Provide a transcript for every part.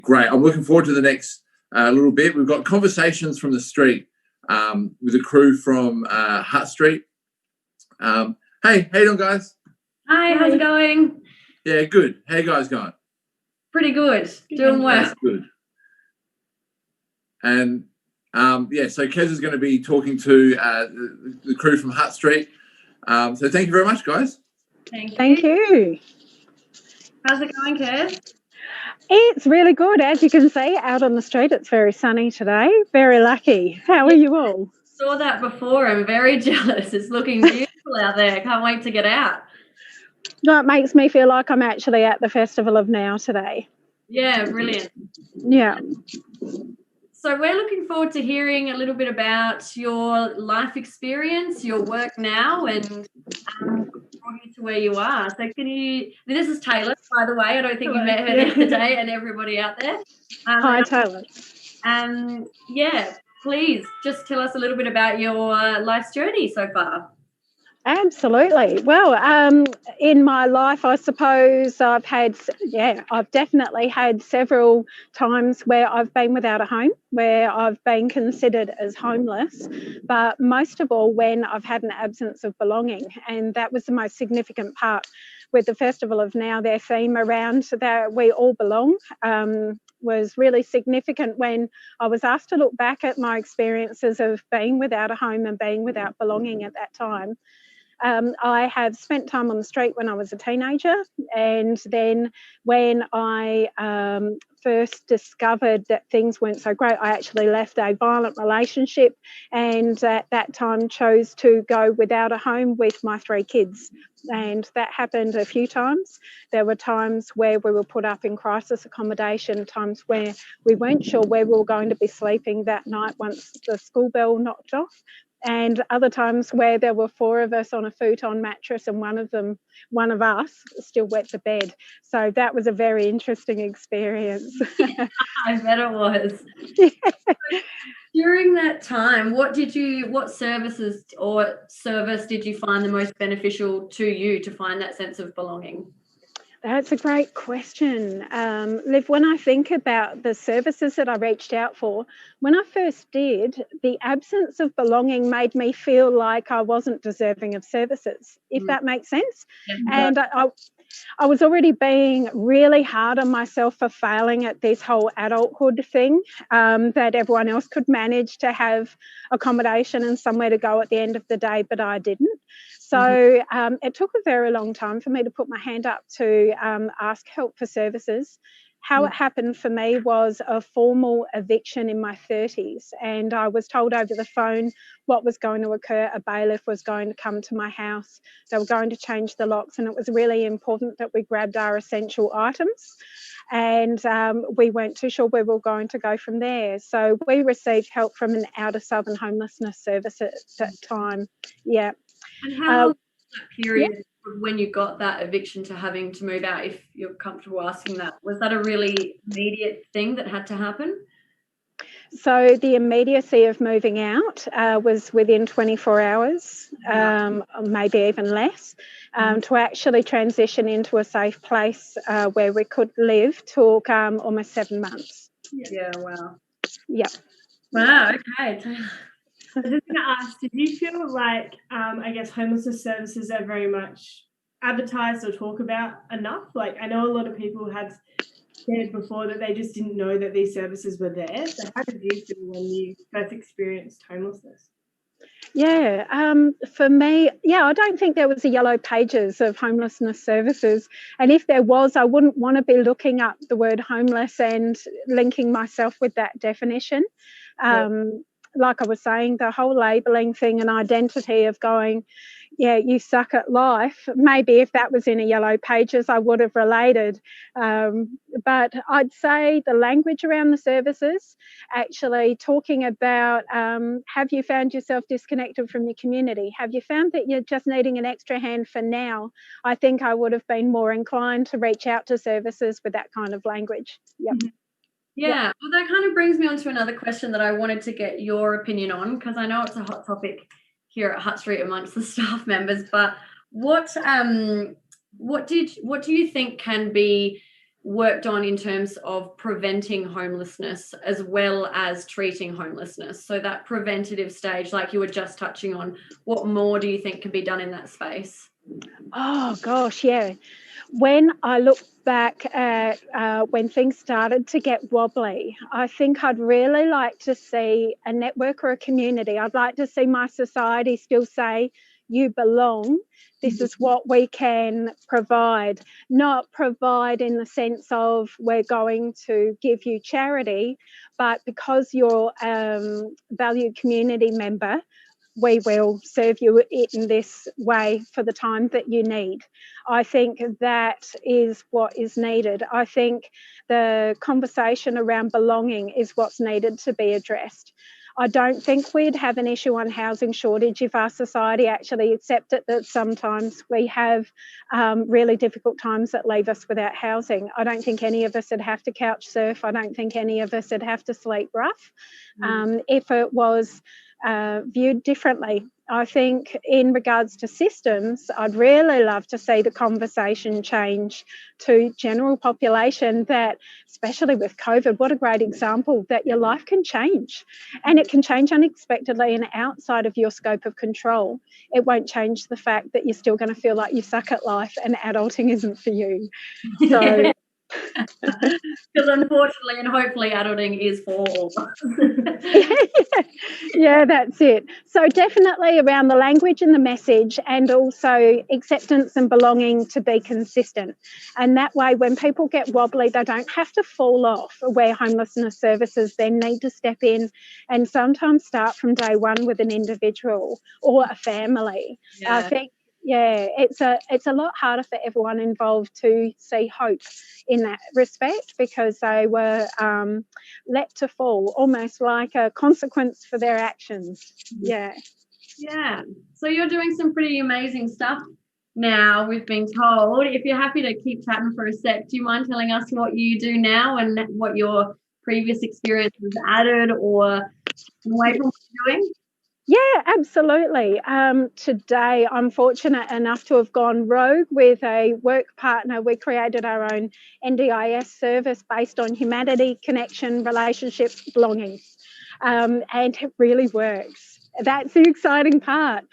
Great. I'm looking forward to the next little bit. We've got conversations from the street with the crew from Hutt Street. Hey, how you doing, guys? Hi, how's it going? Yeah, good. How you guys going? Pretty good. Doing well. That's good. And so Kez is going to be talking to the crew from Hutt Street. So thank you very much, guys. Thank you. How's it going, Kez? It's really good. As you can see, out on the street, it's very sunny today. Very lucky. How are you all? Saw that before. I'm very jealous. It's looking beautiful out there. I can't wait to get out. No, it makes me feel like I'm actually at the Festival of Now today. Yeah, brilliant. Yeah. So we're looking forward to hearing a little bit about your life experience, your work now, and brought you to where you are. So this is Taylor, by the way. I don't think you met her the other day, and everybody out there. Hi, Taylor. Please just tell us a little bit about your life's journey so far. Absolutely. Well, in my life, I suppose I've definitely had several times where I've been without a home, where I've been considered as homeless, but most of all when I've had an absence of belonging. And that was the most significant part with the Festival of Now. Their theme around that we all belong was really significant when I was asked to look back at my experiences of being without a home and being without belonging at that time. I have spent time on the street when I was a teenager, and then when I first discovered that things weren't so great, I actually left a violent relationship and at that time chose to go without a home with my 3 kids. And that happened a few times. There were times where we were put up in crisis accommodation, times where we weren't sure where we were going to be sleeping that night once the school bell knocked off. And other times where there were 4 of us on a futon mattress and one of us still wet the bed. So that was a very interesting experience. I bet it was. Yeah. During that time, what services or service did you find the most beneficial to you to find that sense of belonging? That's a great question. Liv, when I think about the services that I reached out for, when I first did, the absence of belonging made me feel like I wasn't deserving of services, if that makes sense. Yeah. And I was already being really hard on myself for failing at this whole adulthood thing, that everyone else could manage to have accommodation and somewhere to go at the end of the day, but I didn't. So it took a very long time for me to put my hand up to ask help for services. How it happened for me was a formal eviction in my 30s, and I was told over the phone what was going to occur. A bailiff was going to come to my house. They were going to change the locks, and it was really important that we grabbed our essential items. And we weren't too sure where we were going to go from there. So we received help from an outer southern homelessness service at that time. Yeah. And how long was that period when you got that eviction to having to move out, if you're comfortable asking that? Was that a really immediate thing that had to happen? So the immediacy of moving out was within 24 hours, maybe even less. To actually transition into a safe place where we could live took almost 7 months. Yeah, wow. Yeah. Wow, okay. I was just going to ask, did you feel like, homelessness services are very much advertised or talk about enough? Like, I know a lot of people had said before that they just didn't know that these services were there. So how did you feel when you first experienced homelessness? Yeah, for me, I don't think there was a yellow pages of homelessness services. And if there was, I wouldn't want to be looking up the word homeless and linking myself with that definition. Like I was saying, the whole labelling thing and identity of going, you suck at life. Maybe if that was in a yellow pages, I would have related. But I'd say the language around the services, actually talking about, have you found yourself disconnected from your community? Have you found that you're just needing an extra hand for now? I think I would have been more inclined to reach out to services with that kind of language. Yep. Mm-hmm. Yeah, well, that kind of brings me on to another question that I wanted to get your opinion on, because I know it's a hot topic here at Hutt Street amongst the staff members. But what do you think can be worked on in terms of preventing homelessness as well as treating homelessness? So that preventative stage, like you were just touching on, what more do you think can be done in that space? Oh, gosh, yeah. When I look back at when things started to get wobbly, I think I'd really like to see a network or a community. I'd like to see my society still say, you belong. This is what we can provide. Not provide in the sense of we're going to give you charity, but because you're a valued community member, we will serve you in this way for the time that you need. I think that is what is needed. I think the conversation around belonging is what's needed to be addressed. I don't think we'd have an issue on housing shortage if our society actually accepted that sometimes we have really difficult times that leave us without housing. I don't think any of us would have to couch surf. I don't think any of us would have to sleep rough if it was viewed differently. I think in regards to systems, I'd really love to see the conversation change to general population that, especially with COVID, what a great example that your life can change, and it can change unexpectedly and outside of your scope of control. It won't change the fact that you're still going to feel like you suck at life and adulting isn't for you. So because unfortunately and hopefully adulting is for all of us. Yeah, that's it. So definitely around the language and the message, and also acceptance and belonging to be consistent. And that way, when people get wobbly, they don't have to fall off, where homelessness services then need to step in and sometimes start from day one with an individual or a family. Yeah. I think, yeah, it's a lot harder for everyone involved to see hope in that respect, because they were let to fall, almost like a consequence for their actions. Yeah. So you're doing some pretty amazing stuff now, we've been told. If you're happy to keep chatting for a sec, do you mind telling us what you do now and what your previous experience has added or away from what you're doing? Yeah, absolutely. Today, I'm fortunate enough to have gone rogue with a work partner. We created our own NDIS service based on humanity, connection, relationship, belonging, and it really works. That's the exciting part.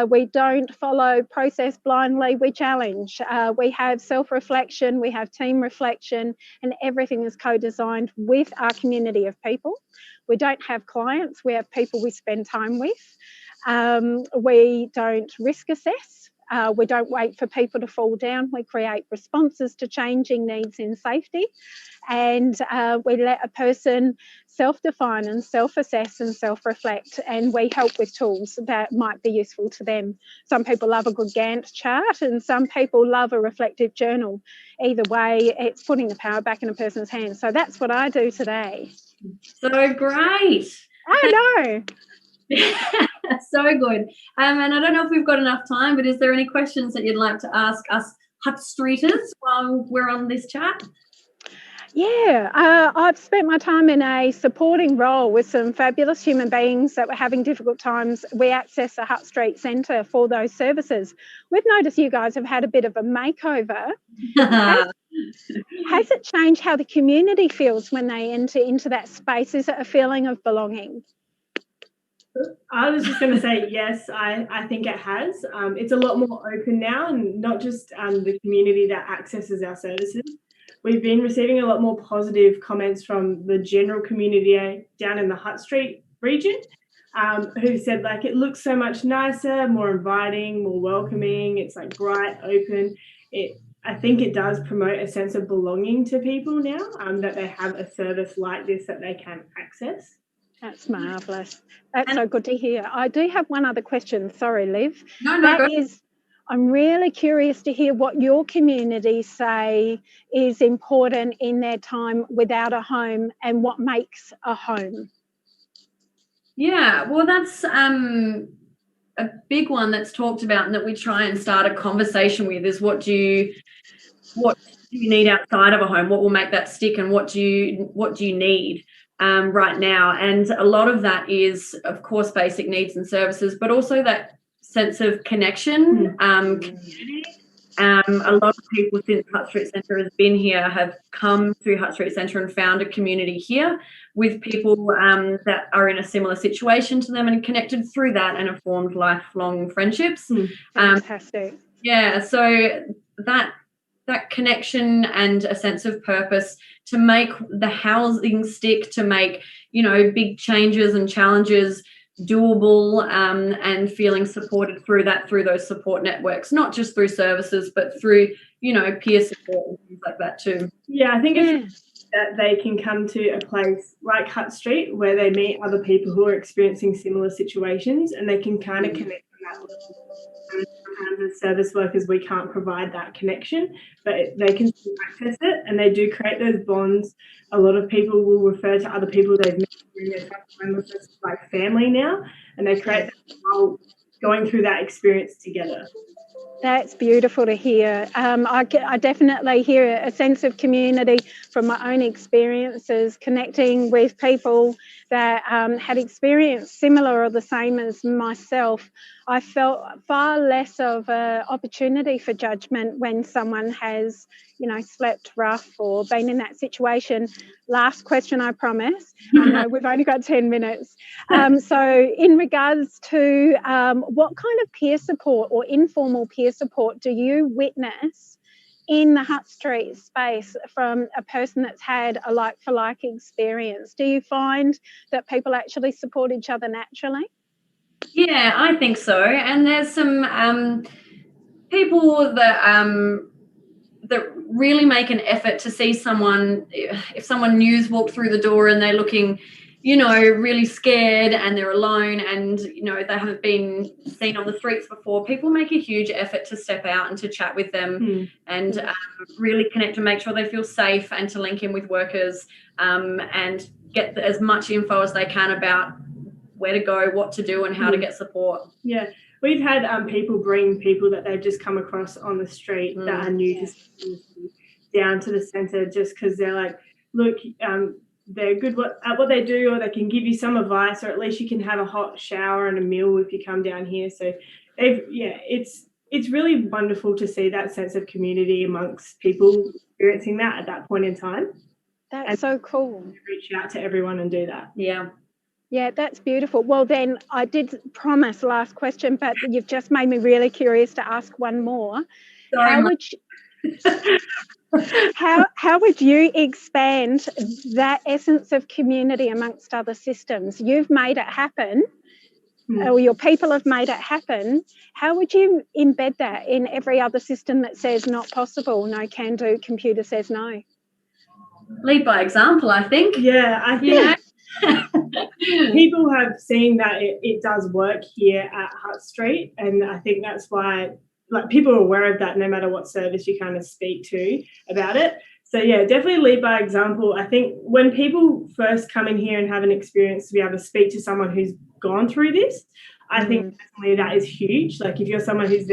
We don't follow process blindly, we challenge. We have self-reflection, we have team reflection, and everything is co-designed with our community of people. We don't have clients, we have people we spend time with. We don't risk assess. We don't wait for people to fall down. We create responses to changing needs in safety. And we let a person self-define and self-assess and self-reflect, and we help with tools that might be useful to them. Some people love a good Gantt chart and some people love a reflective journal. Either way, it's putting the power back in a person's hands. So that's what I do today. So great. I know. So good. And I don't know if we've got enough time, but is there any questions that you'd like to ask us Hutt Streeters while we're on this chat? Yeah, I've spent my time in a supporting role with some fabulous human beings that were having difficult times. We access the Hutt Street Centre for those services. We've noticed you guys have had a bit of a makeover. Has it changed how the community feels when they enter into that space? Is it a feeling of belonging? I was just going to say yes, I think it has. It's a lot more open now, and not just the community that accesses our services. We've been receiving a lot more positive comments from the general community down in the Hutt Street region, who said like it looks so much nicer, more inviting, more welcoming. It's like bright, open. I think it does promote a sense of belonging to people now, that they have a service like this that they can access. That's marvellous. That's so good to hear. I do have one other question. Sorry, Liv. No, I'm really curious to hear what your community say is important in their time without a home and what makes a home. Yeah, well, that's a big one that's talked about and that we try and start a conversation with is what do you need outside of a home? What will make that stick, and what do you need right now? And a lot of that is, of course, basic needs and services, but also that sense of connection, community, A lot of people since Hutt Street Centre has been here have come to Hutt Street Centre and found a community here with people that are in a similar situation to them and connected through that and have formed lifelong friendships. Fantastic. Yeah, so that connection and a sense of purpose to make the housing stick, to make, you know, big changes and challenges doable, and feeling supported through those support networks, not just through services but through, you know, peer support and things like that too. Yeah, I think it's that they can come to a place like Hutt Street where they meet other people who are experiencing similar situations, and they can kind of connect on that level. Sometimes as service workers we can't provide that connection, but they can still access it, and they do create those bonds. A lot of people will refer to other people they've met during their time of homelessness like family now, and they create that while going through that experience together. That's beautiful to hear. I definitely hear a sense of community from my own experiences, connecting with people that had experienced similar or the same as myself. I felt far less of an opportunity for judgment when someone has, you know, slept rough or been in that situation. Last question, I promise. I know we've only got 10 minutes. So in regards to what kind of peer support or informal peer support do you witness in the Hutt Street space from a person that's had a like-for-like experience? Do you find that people actually support each other naturally? Yeah, I think so. And there's some people that really make an effort to see someone, if someone new's walked through the door and they're looking, you know, really scared and they're alone and, you know, they haven't been seen on the streets before, people make a huge effort to step out and to chat with them and really connect and make sure they feel safe, and to link in with workers and get as much info as they can about where to go, what to do and how to get support. Yeah. We've had people bring people that they've just come across on the street that are new to down to the centre, just because they're like, look, they're good at what they do, or they can give you some advice, or at least you can have a hot shower and a meal if you come down here. So it's really wonderful to see that sense of community amongst people experiencing that at that point in time. That's so cool. Reach out to everyone and do that. Yeah, that's beautiful. Well, then I did promise last question, but you've just made me really curious to ask one more. How would you expand that essence of community amongst other systems? You've made it happen, or your people have made it happen. How would you embed that in every other system that says not possible, no can do, computer says no? Lead by example, I think. Yeah, I think people have seen that it does work here at Hutt Street, and I think that's why people are aware of that no matter what service you kind of speak to about it. So yeah, definitely lead by example. I think when people first come in here and have an experience, to be able to speak to someone who's gone through this, I think definitely that is huge. Like if you're someone who's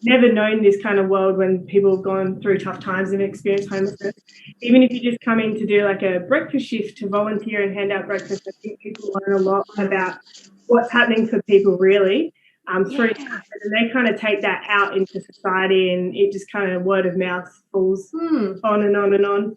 never known this kind of world, when people have gone through tough times and experienced homelessness, even if you just come in to do like a breakfast shift to volunteer and hand out breakfast, I think people learn a lot about what's happening for people really through that, and they kind of take that out into society, and it just kind of word of mouth falls on and on and on.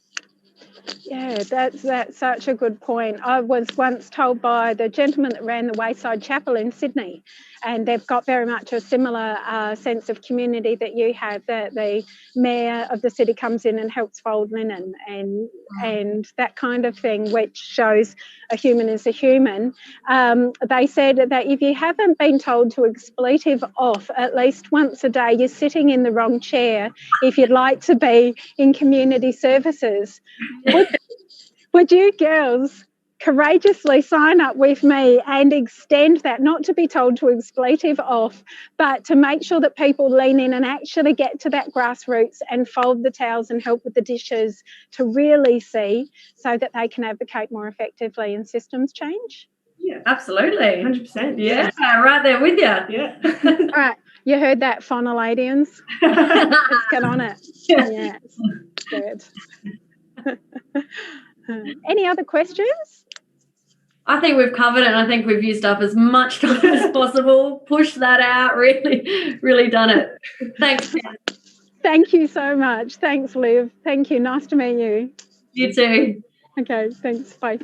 Yeah, that's such a good point. I was once told by the gentleman that ran the Wayside Chapel in Sydney, and they've got very much a similar sense of community that you have, that the mayor of the city comes in and helps fold linen and that kind of thing, which shows a human is a human. They said that if you haven't been told to expletive off at least once a day, you're sitting in the wrong chair if you'd like to be in community services. Would you girls courageously sign up with me and extend that, not to be told to expletive off, but to make sure that people lean in and actually get to that grassroots and fold the towels and help with the dishes, to really see so that they can advocate more effectively in systems change? Yeah, absolutely. 100%. Yeah, right there with you. Yeah. All right, you heard that, Fonaladians. Let's get on it. Yeah, good. Any other questions? I think we've covered it, and I think we've used up as much time as possible. Push that out. Really done it. Thanks, Ken. Thank you so much. Thanks, Liv. Thank you. Nice to meet you. You too. Okay, thanks. Bye.